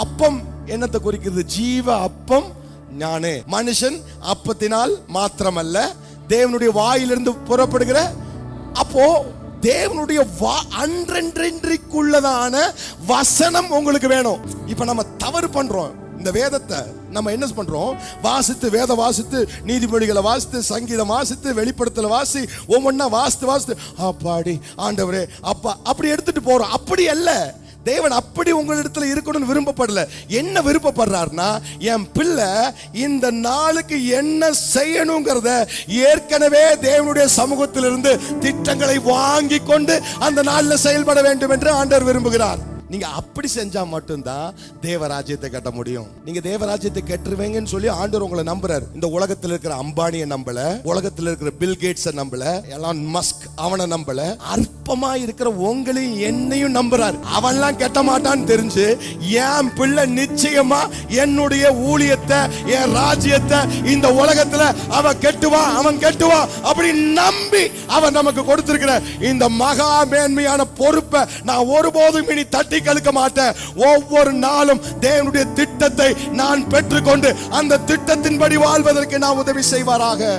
அப்பம் என்னத்தை குறிக்கிறது? ஜீவ அப்பம் ஞானே. மனுஷன் அப்பத்தினால் மாத்திரமல்ல, தேவனுடைய வாயிலிருந்து புறப்படுகிற. அப்போ தேவனுடைய அன்றன்றைக்குள்ளதான வசனம் உங்களுக்கு வேணும். இப்ப நம்ம தவறு பண்றோம். இந்த வேதத்தை நம்ம என்ன பண்றோம்? வாசித்து, வேத வாசித்து, நீதிமொழிகளை வாசித்து, சங்கீதம் வாசித்து, வெளிப்படுத்தல வாசி, ஒவ்வொன்னா வாசித்து அப்பாடி ஆண்டவரே அப்பா அப்படி எடுத்துட்டு போறோம். அப்படி அல்ல. தேவன் அப்படி உங்களிடத்துல இருக்கணும்னு விரும்பப்படல. என்ன விருப்பப்படுறாருன்னா, என் பிள்ளை இந்த நாளுக்கு என்ன செய்யணுங்கிறத ஏற்கனவே தேவனுடைய சமூகத்திலிருந்து திட்டங்களை வாங்கி கொண்டு அந்த நாளில் செயல்பட வேண்டும் என்று ஆண்டவர் விரும்புகிறார். நீங்க அப்படி செஞ்சா மட்டும்தான் தேவராஜ்யத்தை கட்ட முடியும். நீங்க தேவராஜ்யத்தை கட்டுருவீங்கன்னு சொல்லி ஆண்டவர் உங்களை நம்புறாரு. இந்த உலகத்தில் இருக்கிற அம்பானியை நம்பல, உலகத்தில் இருக்கிற பில் கேட்ஸை நம்பல, எலான் மஸ்க் அவனை நம்பல, அற்பமா இருக்கிற உங்களையும் என்னையும் நம்புறாரு. அவன்லாம் கெட்ட மாட்டான்னு தெரிஞ்சு என் பிள்ளை நிச்சயமா என்னுடைய ஊழியத்தை, என் ராஜ்யத்தை இந்த உலகத்துல அவன் கெட்டுவான் அப்படி நம்பி அவன் நமக்கு கொடுத்திருக்கிற இந்த மகா மேன்மையான பொறுப்பை நான் ஒருபோதும் இனி தட்டி கழுக்க மாட்டேன். ஒவ்வொரு நாளும் தேவனுடைய திட்டத்தை நான் பெற்றுக்கொண்டு அந்த திட்டத்தின்படி வாழ்வதற்கு நான் உதவி செய்வாராக.